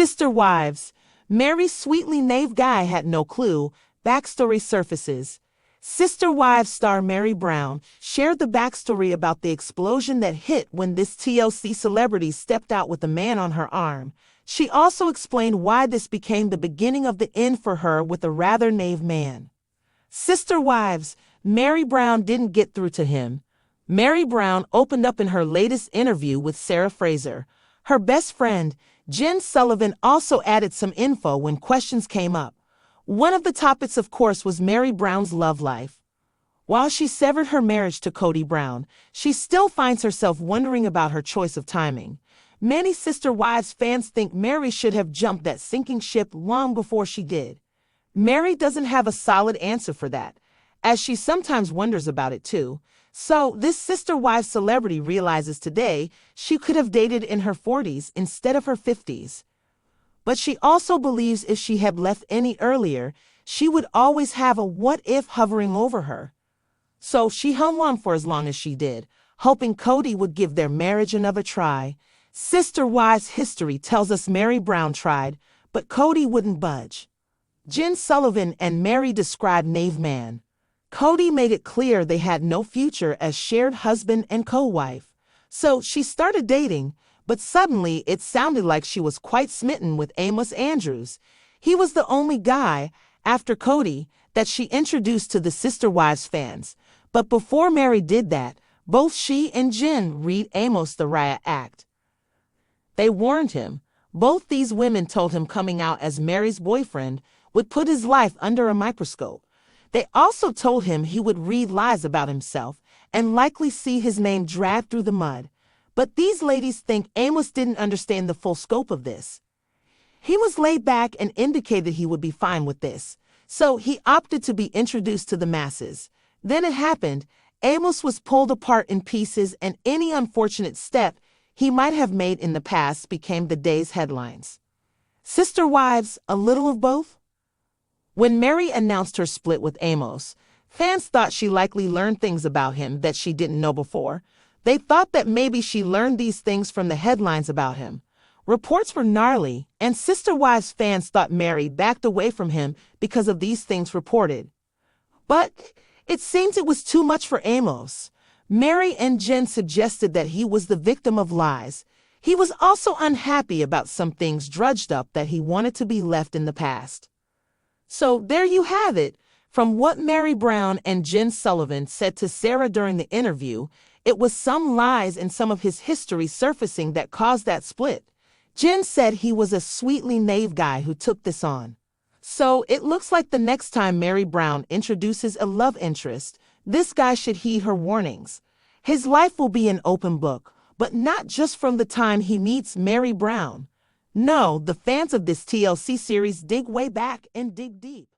Sister wives. Meri's sweetly naive guy had no clue. Backstory surfaces. Sister Wives star Meri Brown shared the backstory about the explosion that hit when this TLC celebrity stepped out with a man on her arm. She also explained why this became the beginning of the end for her with a rather naive man. Sister Wives. Meri Brown didn't get through to him. Meri Brown opened up in her latest interview with Sarah Fraser. Her best friend, Jen Sullivan, also added some info when questions came up. One of the topics, of course, was Meri Brown's love life. While she severed her marriage to Kody Brown, she still finds herself wondering about her choice of timing. Many Sister Wives fans think Meri should have jumped that sinking ship long before she did. Meri doesn't have a solid answer for that, as she sometimes wonders about it too. So this Sister Wives celebrity realizes today she could have dated in her 40s instead of her 50s. But she also believes if she had left any earlier, she would always have a what-if hovering over her. So she hung on for as long as she did, hoping Kody would give their marriage another try. Sister Wives history tells us Meri Brown tried, but Kody wouldn't budge. Jen Sullivan and Meri described naive man. Kody made it clear they had no future as shared husband and co-wife. So she started dating, but suddenly it sounded like she was quite smitten with Amos Andrews. He was the only guy, after Kody, that she introduced to the Sister Wives fans. But before Meri did that, both she and Jen read Amos the riot act. They warned him. Both these women told him coming out as Meri's boyfriend would put his life under a microscope. They also told him he would read lies about himself and likely see his name dragged through the mud. But these ladies think Amos didn't understand the full scope of this. He was laid back and indicated he would be fine with this, so he opted to be introduced to the masses. Then it happened. Amos was pulled apart in pieces, and any unfortunate step he might have made in the past became the day's headlines. Sister Wives, a little of both? When Meri announced her split with Amos, fans thought she likely learned things about him that she didn't know before. They thought that maybe she learned these things from the headlines about him. Reports were gnarly, and Sister Wives fans thought Meri backed away from him because of these things reported. But it seems it was too much for Amos. Meri and Jen suggested that he was the victim of lies. He was also unhappy about some things drudged up that he wanted to be left in the past. So there you have it. From what Meri Brown and Jen Sullivan said to Sarah during the interview, it was some lies and some of his history surfacing that caused that split. Jen said he was a sweetly naive guy who took this on. So it looks like the next time Meri Brown introduces a love interest, this guy should heed her warnings. His life will be an open book, but not just from the time he meets Meri Brown. No, the fans of this TLC series dig way back and dig deep.